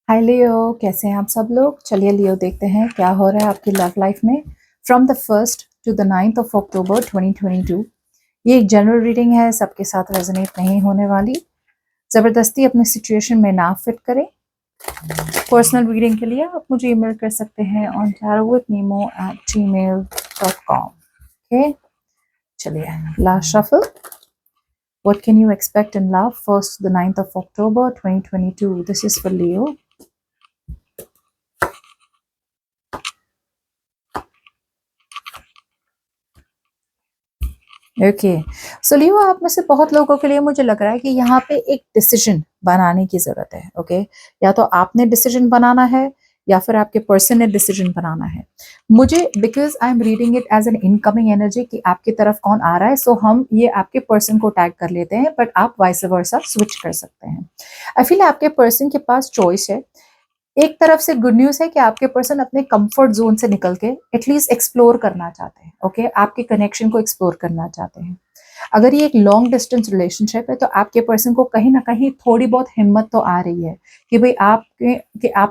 हाय लियो, कैसे हैं आप सब लोग। चलिए लियो देखते हैं क्या हो रहा है आपकी लव लाइफ में from the 1st to the 9th of October 2022। ये एक जनरल रीडिंग है, सबके साथ रेजोनेट नहीं होने वाली। ज़बरदस्ती अपने सिचुएशन में ना फिट करें। पर्सनल रीडिंग के लिए आप मुझे ईमेल कर सकते हैं on tarotwithnemo@gmail.com। ओके, चलिए last shuffle. What can you expect in love 1st to the 9th of October 2022? This is for Leo. Okay, so Leo, आप में से बहुत लोगों के लिए मुझे लग रहा है कि यहाँ पे एक डिसीजन बनाने की जरूरत है। ओके, या तो आपने डिसीजन बनाना है या फिर आपके पर्सन ने डिसीजन बनाना है। मुझे because I am reading it as an incoming energy कि आपकी तरफ कौन आ रहा है, सो हम ये आपके पर्सन को टैग कर लेते हैं, बट आप वाइस वर्सा स्विच कर सकते हैं। आई फील आपके पर्सन के पास चॉइस है। एक तरफ से गुड न्यूज है कि आपके पर्सन अपने कंफर्ट जोन से निकल के एटलीस्ट एक्सप्लोर करना चाहते हैं। ओके, आपके कनेक्शन को एक्सप्लोर करना चाहते हैं। अगर ये एक लॉन्ग डिस्टेंस रिलेशनशिप है तो आपके पर्सन को कहीं ना कहीं थोड़ी बहुत हिम्मत तो आ रही है कि भाई आप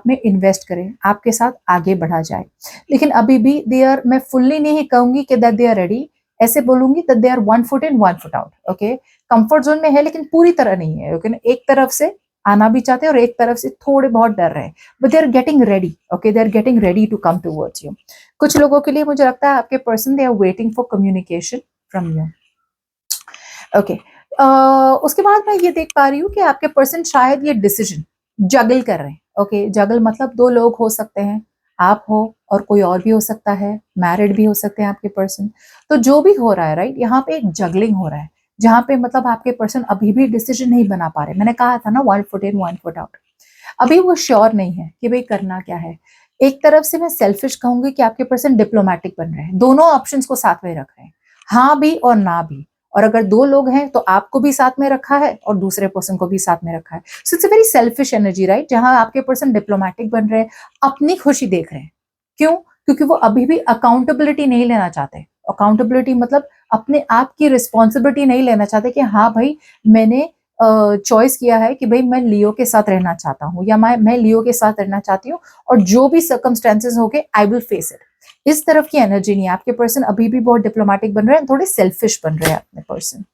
में इन्वेस्ट करें, आपके साथ आगे बढ़ा जाए। लेकिन अभी भी दे आर, मैं फुल्ली नहीं कहूंगी कि दैट दे आर रेडी, ऐसे बोलूंगी that they are 1 foot in 1 foot out। Okay, comfort zone में है लेकिन पूरी तरह नहीं है। ओके, एक तरफ से आना भी चाहते हैं और एक तरफ से थोड़े बहुत डर रहे हैं, but they are getting ready. Okay, they are getting ready to come towards you. कुछ लोगों के लिए मुझे लगता है आपके person they are waiting for communication from you. Okay, उसके बाद मैं ये देख पा रही हूँ कि आपके पर्सन शायद ये डिसीजन जगल कर रहे हैं। ओके, जगल मतलब दो लोग हो सकते हैं, आप हो और कोई और भी हो सकता है, मैरिड भी हो सकते हैं आपके पर्सन। तो जो भी हो रहा है राइट, यहाँ पे एक जगलिंग हो रहा है जहाँ पे मतलब आपके पर्सन अभी भी डिसीजन नहीं बना पा रहे। मैंने कहा था ना 1 foot in 1 foot out। अभी वो श्योर नहीं है कि भाई करना क्या है। एक तरफ से मैं सेल्फिश कहूंगी कि आपके पर्सन डिप्लोमेटिक बन रहे हैं, दोनों ऑप्शंस को साथ में रख रहे हैं, हाँ भी और ना भी। और अगर दो लोग हैं तो आपको भी साथ में रखा है और दूसरे पर्सन को भी साथ में रखा है। So it's a very selfish energy right, जहां आपके पर्सन डिप्लोमेटिक बन रहे हैं, अपनी खुशी देख रहे हैं। क्यों? क्योंकि वो अभी भी अकाउंटेबिलिटी नहीं लेना चाहते। अकाउंटेबिलिटी मतलब अपने आप की रिस्पॉन्सिबिलिटी नहीं लेना चाहते कि हाँ भाई, मैंने चॉइस किया है कि भाई मैं लियो के साथ रहना चाहता हूँ या मैं लियो के साथ रहना चाहती हूँ, और जो भी सर्कमस्टेंसेस हो गए आई विल फेस इट। इस तरफ की एनर्जी नहीं है। आपके पर्सन अभी भी बहुत डिप्लोमेटिक बन रहे हैं, थोड़े सेल्फिश बन रहे हैं अपने पर्सन।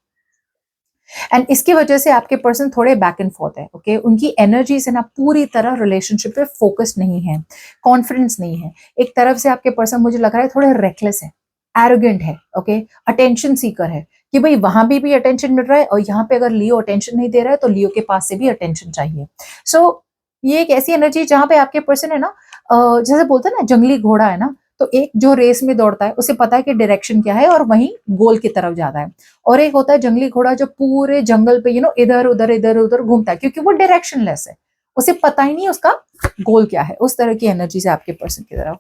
एंड इसकी वजह से आपके पर्सन थोड़े बैक एंड फोर्थ है। ओके, उनकी एनर्जी से ना पूरी तरह रिलेशनशिप पे फोकस नहीं है, कॉन्फिडेंस नहीं है। एक तरफ से आपके पर्सन मुझे लग रहा है थोड़े रेकलेस है, एरोगेंट है। ओके, अटेंशन सीकर है कि भाई वहां भी अटेंशन मिल रहा है और यहाँ पे अगर लियो अटेंशन नहीं दे रहा है तो लियो के पास से भी अटेंशन चाहिए। सो ये एक ऐसी एनर्जी जहां पे आपके पर्सन है ना, जैसे बोलते हैं ना जंगली घोड़ा है ना, तो एक जो रेस में दौड़ता है उसे पता है कि डायरेक्शन क्या है और वहीं गोल की तरफ जाता है। और एक होता है जंगली घोड़ा जो पूरे जंगल पे इधर उधर घूमता है क्योंकि वो डायरेक्शनलेस है, उसे पता ही नहीं उसका गोल क्या है। उस तरह की एनर्जी से आपके पर्सन की तरफ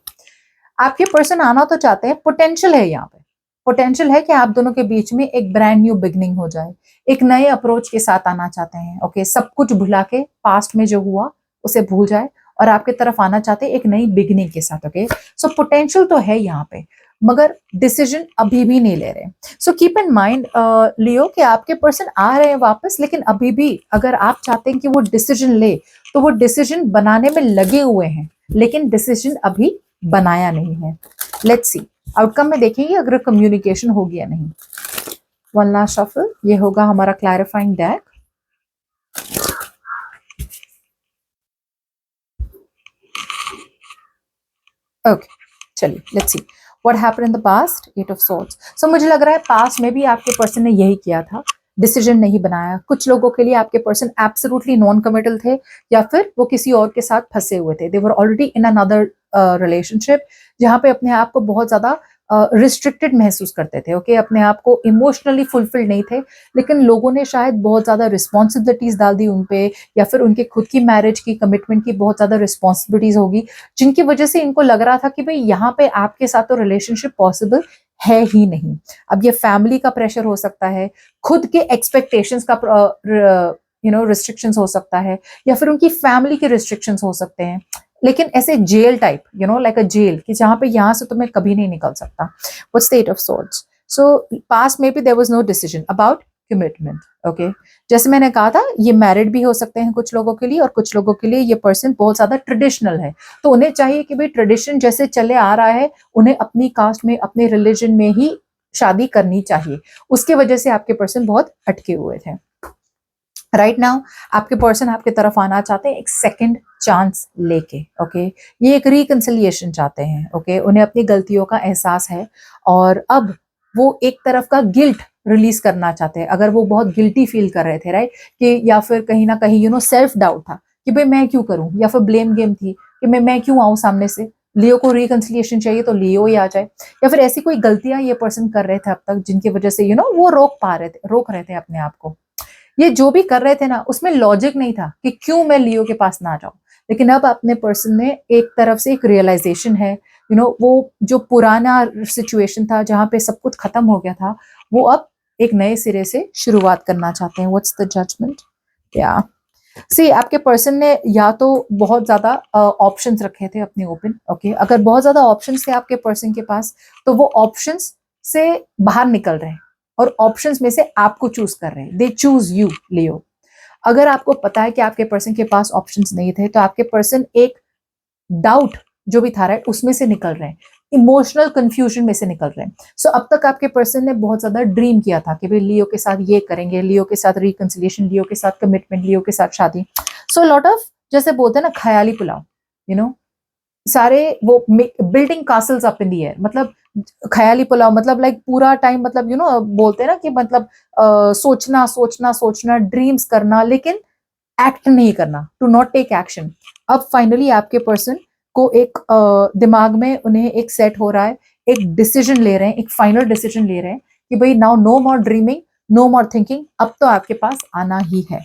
आपके पर्सन आना तो चाहते हैं। पोटेंशियल है यहाँ पे, पोटेंशियल है कि आप दोनों के बीच में एक ब्रांड न्यू बिगनिंग हो जाए। एक नए अप्रोच के साथ आना चाहते हैं। ओके, सब कुछ भुला के पास्ट में जो हुआ उसे भूल जाए और आपके तरफ आना चाहते हैं एक नई बिगनिंग के साथ। ओके, सो पोटेंशियल तो है यहाँ पे, मगर डिसीजन अभी भी नहीं ले रहे। सो कीप इन माइंड लियो कि आपके पर्सन आ रहे हैं वापस, लेकिन अभी भी अगर आप चाहते हैं कि वो डिसीजन ले तो वो डिसीजन बनाने में लगे हुए हैं, लेकिन डिसीजन अभी बनाया नहीं है। लेट्स सी आउटकम में देखेंगे अगर कम्युनिकेशन होगी या नहीं। वन लास्ट शफल, ये होगा हमारा क्लैरिफाइंग डेक। ओके, चलिए let's see what happened in the past. 8 of Swords। सो मुझे लग रहा है पास्ट में भी आपके पर्सन ने यही किया था, डिसीजन नहीं बनाया। कुछ लोगों के लिए आपके पर्सन एब्सोल्युटली नॉन कमिटल थे या फिर वो किसी और के साथ फंसे हुए थे। They were already in another relationship जहाँ पे अपने आप को बहुत ज्यादा रिस्ट्रिक्टेड महसूस करते थे। ओके, अपने आप को इमोशनली फुलफिल नहीं थे, लेकिन लोगों ने शायद बहुत ज्यादा रिस्पॉन्सिबिलिटीज डाल दी उन पे, या फिर उनके खुद की मैरिज की कमिटमेंट की बहुत ज्यादा रिस्पॉन्सिबिलिटीज होगी, जिनकी वजह से इनको लग रहा था कि भाई यहाँ पे आपके साथ तो रिलेशनशिप पॉसिबल है ही नहीं। अब ये फैमिली का प्रेशर हो सकता है, खुद के एक्सपेक्टेशंस का रिस्ट्रिक्शंस हो सकता है, या फिर उनकी फैमिली के रिस्ट्रिक्शंस हो सकते हैं। लेकिन ऐसे jail type, like a jail, कि जहां पे यहां से तुम्हें कभी नहीं निकल सकता। What's the 8 of Swords? So past में भी there was no decision about commitment. Okay, जैसे मैंने कहा था ये मैरिड भी हो सकते हैं कुछ लोगों के लिए, और कुछ लोगों के लिए ये पर्सन बहुत ज्यादा ट्रेडिशनल है, तो उन्हें चाहिए कि भाई ट्रेडिशन जैसे चले आ रहा है उन्हें अपनी कास्ट में, अपने रिलीजन में ही शादी करनी चाहिए। उसके वजह से आपके पर्सन बहुत अटके हुए थे। राइट नाउ आपके पर्सन आपके तरफ आना चाहते हैं एक सेकंड चांस लेके। ओके, ये एक रिकंसिलिएशन चाहते हैं। ओके, उन्हें अपनी गलतियों का एहसास है और अब वो एक तरफ का गिल्ट रिलीज करना चाहते हैं। अगर वो बहुत गिल्टी फील कर रहे थे, राइट, कि या फिर कहीं ना कहीं सेल्फ डाउट था कि भाई मैं क्यों करूं, या फिर ब्लेम गेम थी कि मैं क्यों आऊं सामने से। लियो को रिकंसिलिएशन चाहिए तो लियो ही आ जाए, या फिर ऐसी कोई गलतियां ये पर्सन कर रहे थे अब तक जिनकी वजह से वो रोक रहे थे अपने आप को। ये जो भी कर रहे थे ना उसमें लॉजिक नहीं था कि क्यों मैं लियो के पास ना जाऊं। लेकिन अब अपने पर्सन ने एक तरफ से एक रियलाइजेशन है, वो जो पुराना सिचुएशन था जहां पे सब कुछ खत्म हो गया था, वो अब एक नए सिरे से शुरुआत करना चाहते हैं। What's the judgement? या सी आपके पर्सन ने या तो बहुत ज्यादा ऑप्शंस रखे थे अपने ओपन। ओके, अगर बहुत ज्यादा ऑप्शंस थे आपके पर्सन के पास तो वो ऑप्शंस से बाहर निकल रहे हैं और ऑप्शंस में से आपको चूज कर रहे हैं। दे चूज यू लियो। अगर आपको पता है कि आपके पर्सन के पास ऑप्शंस नहीं थे तो आपके पर्सन एक डाउट जो भी था रहा है उसमें से निकल रहे हैं, इमोशनल कंफ्यूजन में से निकल रहे हैं। सो अब तक आपके पर्सन ने बहुत ज्यादा ड्रीम किया था कि भाई लियो के साथ ये करेंगे, लियो के साथ रिकंसिलिएशन, लियो के साथ कमिटमेंट, लियो के साथ शादी। सो लॉट ऑफ, जैसे बोलते हैं ना, ख्याली पुलाव, सारे वो building castles up in the air. मतलब ख्याली पुलाव मतलब लाइक पूरा टाइम, मतलब बोलते हैं ना कि मतलब सोचना सोचना सोचना, ड्रीम्स करना, लेकिन एक्ट नहीं करना, टू नॉट टेक एक्शन। अब फाइनली आपके पर्सन को एक दिमाग में उन्हें एक सेट हो रहा है, एक डिसीजन ले रहे हैं, एक फाइनल डिसीजन ले रहे हैं कि भाई नाउ नो मोर ड्रीमिंग, नो मोर थिंकिंग, अब तो आपके पास आना ही है।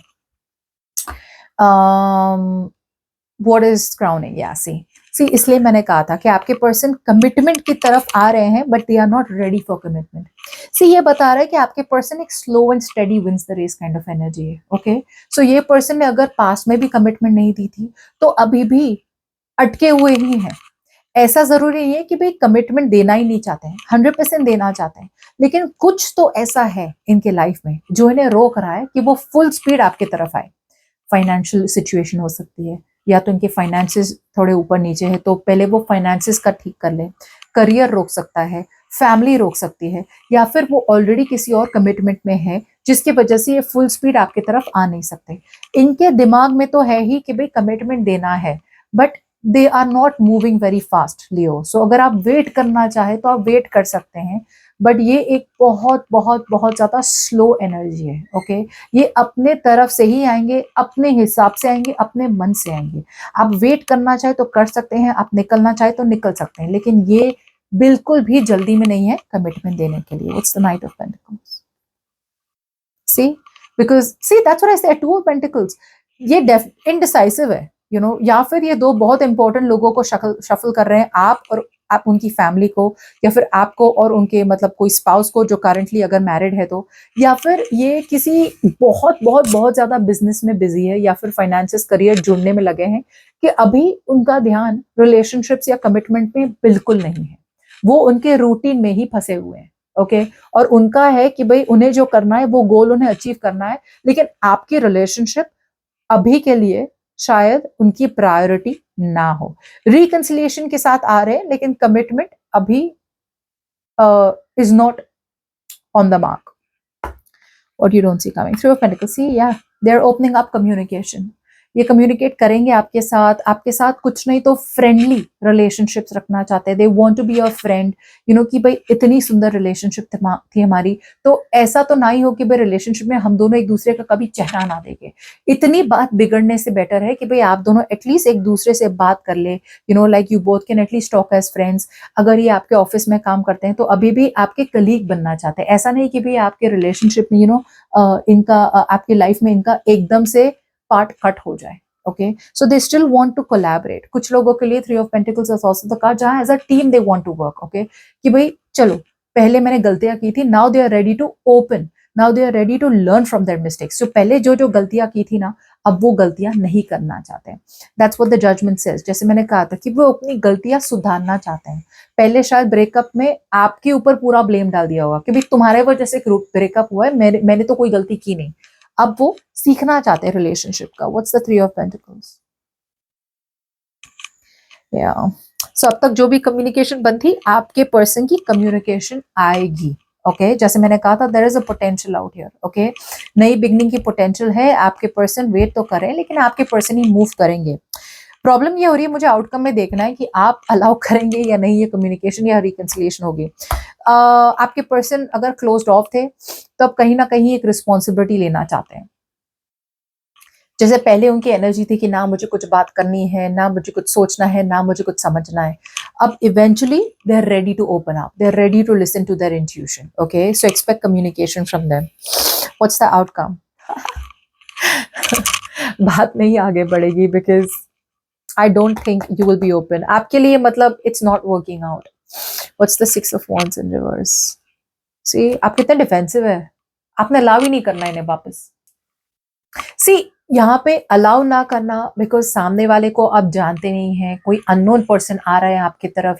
What is crowning? या सी इसलिए मैंने कहा था कि आपके पर्सन कमिटमेंट की तरफ आ रहे हैं but they are not ready for commitment. See ये बता रहा है कि आपके पर्सन एक slow and steady wins the race kind of energy है। ओके, सो ये पर्सन ने अगर पास्ट में भी कमिटमेंट नहीं दी थी तो अभी भी अटके हुए ही हैं। ऐसा जरूरी नहीं है कि भाई कमिटमेंट देना ही नहीं चाहते हैं, 100% देना चाहते हैं, लेकिन कुछ तो ऐसा है इनके लाइफ में जो इन्हें रोक रहा है कि वो फुल स्पीड आपके तरफ आए। फाइनेंशियल सिचुएशन हो सकती है, या तो इनके फाइनेंसेस थोड़े ऊपर नीचे है तो पहले वो फाइनेंसेस का ठीक कर ले। करियर रोक सकता है, फैमिली रोक सकती है, या फिर वो ऑलरेडी किसी और कमिटमेंट में है जिसकी वजह से ये फुल स्पीड आपकी तरफ आ नहीं सकते। इनके दिमाग में तो है ही कि भाई कमिटमेंट देना है, but they are not moving very fast Leo. So अगर आप वेट करना चाहे तो आप वेट कर सकते हैं, बट ये एक बहुत बहुत बहुत ज्यादा स्लो एनर्जी है। ओके, ये अपने तरफ से ही आएंगे, अपने हिसाब से आएंगे, अपने मन से आएंगे। आप वेट करना चाहे तो कर सकते हैं, आप निकलना चाहे तो निकल सकते हैं, लेकिन ये बिल्कुल भी जल्दी में नहीं है कमिटमेंट देने के लिए। What's the knight of pentacles? See, because see that's what I said, two of pentacles ये इनडिसाइसिव है, या फिर ये दो बहुत इंपॉर्टेंट लोगों को शफल कर रहे हैं, आप और आप उनकी फैमिली को, या फिर आपको और उनके मतलब कोई स्पाउस को जो करंटली अगर मैरिड है तो, या फिर ये किसी बहुत बहुत बहुत ज्यादा बिजनेस में बिजी है या फिर फाइनेंसिस करियर जुड़ने में लगे हैं कि अभी उनका ध्यान रिलेशनशिप्स या कमिटमेंट में बिल्कुल नहीं है। वो उनके रूटीन में ही फंसे हुए हैं। ओके, और उनका है कि भाई उन्हें जो करना है वो गोल उन्हें अचीव करना है, लेकिन आपकी रिलेशनशिप अभी के लिए शायद उनकी प्रायोरिटी ना हो। रिकंसिलिएशन के साथ आ रहे हैं लेकिन कमिटमेंट अभी is not on the mark. What you don't see coming? Three of Pentacles. See, yeah, they're opening up communication. ये कम्युनिकेट करेंगे आपके साथ कुछ नहीं तो फ्रेंडली रिलेशनशिप्स रखना चाहते हैं। They want to be your friend, कि भाई इतनी सुंदर रिलेशनशिप थी हमारी, तो ऐसा तो ना ही हो कि भाई रिलेशनशिप में हम दोनों एक दूसरे का कभी चेहरा ना देखें। इतनी बात बिगड़ने से बेटर है कि भाई आप दोनों एटलीस्ट एक दूसरे से बात कर ले, like you both can at least talk as friends. अगर ये आपके ऑफिस में काम करते हैं तो अभी भी आपके कलीग बनना चाहते हैं। ऐसा नहीं कि भाई आपके रिलेशनशिप में इनका आपकी लाइफ में इनका एकदम से पार्ट कट हो जाए। Okay, so they still want to collaborate. कुछ लोगों के लिए three of pentacles is also the card जहां as a team they want to work. Okay, कि भाई चलो पहले मैंने गलतियां की थी, now they are ready to open, now they are ready to learn from their mistakes. जो पहले जो गलतियां की थी ना, अब वो गलतियां नहीं करना चाहते हैं। That's what the judgement says. जैसे मैंने कहा था कि वो अपनी गलतियां सुधारना चाहते हैं। पहले शायद ब्रेकअप में आपके ऊपर पूरा ब्लेम डाल दिया होगा कि भाई तुम्हारे वजह से ब्रेकअप हुआ है, मैंने तो कोई गलती की नहीं। अब वो सीखना चाहते हैं रिलेशनशिप का। What's the 3 of pentacles? या सो अब तक जो भी कम्युनिकेशन बंद थी, आपके पर्सन की कम्युनिकेशन आएगी। ओके जैसे मैंने कहा था, there is a potential out here. Okay नई बिगनिंग की पोटेंशियल है। आपके पर्सन वेट तो करें, लेकिन आपके पर्सन ही मूव करेंगे। प्रॉब्लम ये हो रही है, मुझे आउटकम में देखना है कि आप अलाउ करेंगे या नहीं ये कम्युनिकेशन या रिकंसिलिएशन होगी। आपके पर्सन अगर क्लोज्ड ऑफ थे, तो अब कहीं ना कहीं एक रिस्पॉन्सिबिलिटी लेना चाहते हैं। जैसे पहले उनकी एनर्जी थी कि ना मुझे कुछ बात करनी है, ना मुझे कुछ सोचना है, ना मुझे कुछ समझना है। अब eventually they are ready to open up, they are ready to listen to their intuition. Okay so expect communication from them. What's the outcome? बात नहीं आगे बढ़ेगी because I don't think you will be open. आपके लिए मतलब it's not working out. What's the 6 of wands in reverse? See आप कितने defensive है, आपने अलाउ ही नहीं करना इन्हें वापस। सी यहाँ पे अलाउ ना करना बिकॉज सामने वाले को आप जानते नहीं हैं, कोई अननोन पर्सन आ रहा है आपकी तरफ,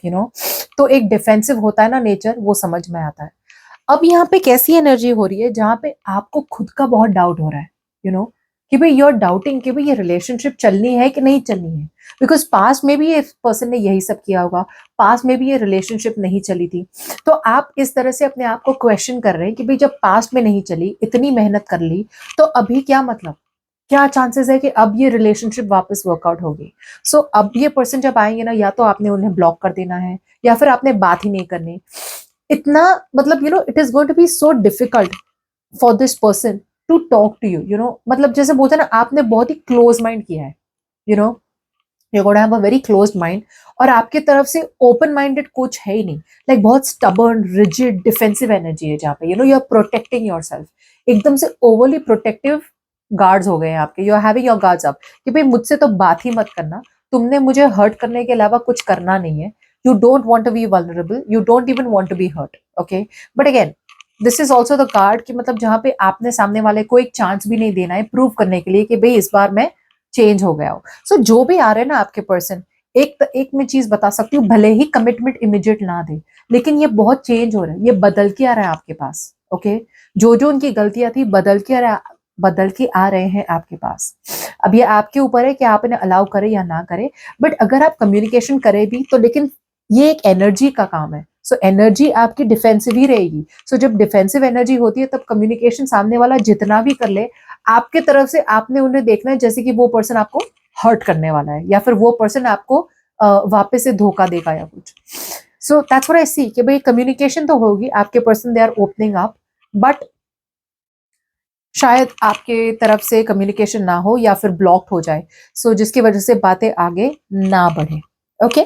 तो एक डिफेंसिव होता है ना नेचर, वो समझ में आता है। अब यहाँ पे कैसी एनर्जी हो रही है जहाँ पे आपको खुद का बहुत डाउट हो रहा है, कि भाई यू आर डाउटिंग कि भाई ये रिलेशनशिप चलनी है कि नहीं चलनी है। बिकॉज पास्ट में भी ये पर्सन ने यही सब किया होगा, पास्ट में भी ये रिलेशनशिप नहीं चली थी। तो आप इस तरह से अपने आप को क्वेश्चन कर रहे हैं कि भाई जब पास्ट में नहीं चली, इतनी मेहनत कर ली, तो अभी क्या मतलब, क्या चांसेस है कि अब ये रिलेशनशिप वापस वर्कआउट होगी। सो अब ये पर्सन जब आएंगे ना, या तो आपने उन्हें ब्लॉक कर देना है या फिर आपने बात ही नहीं करनी। इतना मतलब it is going to be so difficult for this person to talk to you. मतलब जैसे बोलते हैं ना, आपने बहुत ही क्लोज माइंड किया है, you gonna have a very closed mind, और आपके तरफ से ओपन माइंडेड कुछ है ही नहीं। लाइक बहुत स्टबर्न, रिजिड, डिफेंसिव एनर्जी है जहाँ पे यू आर प्रोटेक्टिंग योरसेल्फ। एकदम से ओवरली प्रोटेक्टिव गार्ड्स हो गए हैं आपके। You are having your guards up कि भाई मुझसे तो बात ही मत करना, तुमने मुझे हर्ट करने के अलावा कुछ करना नहीं है। You don't want to be vulnerable, you don't even want to be hurt. Okay but again this is also the card कि मतलब जहां पे आपने सामने वाले को एक चांस भी नहीं देना है प्रूव करने के लिए कि भाई इस बार मैं चेंज हो गया हो। सो जो भी आ रहे हैं ना आपके पर्सन, एक मैं चीज बता सकती हूँ, भले ही कमिटमेंट इमीडिएट ना दे, लेकिन ये बहुत चेंज हो रहा है, ये बदल के आ रहा है आपके पास। ओके जो जो उनकी गलतियां थी बदल के आ रहे हैं आपके पास। अब ये आपके ऊपर है कि आप इन्हें अलाउ करें या ना करें। बट अगर आप कम्युनिकेशन करें भी तो, लेकिन ये एक एनर्जी का काम है। सो एनर्जी आपकी डिफेंसिव ही रहेगी। सो जब डिफेंसिव एनर्जी होती है, तब कम्युनिकेशन सामने वाला जितना भी कर ले, आपके तरफ से आपने उन्हें देखना है जैसे कि वो पर्सन आपको हर्ट करने वाला है, या फिर वो पर्सन आपको वापस से धोखा देगा या कुछ। सो दैट्स व्हाट आई सी कि भाई कम्युनिकेशन तो होगी, आपके person they are opening up, but शायद आपके तरफ से कम्युनिकेशन ना हो या फिर ब्लॉक्ड हो जाए, सो जिसकी वजह से बातें आगे ना बढ़े। Okay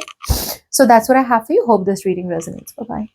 so that's what I have for you. Hope this reading resonates. Bye bye.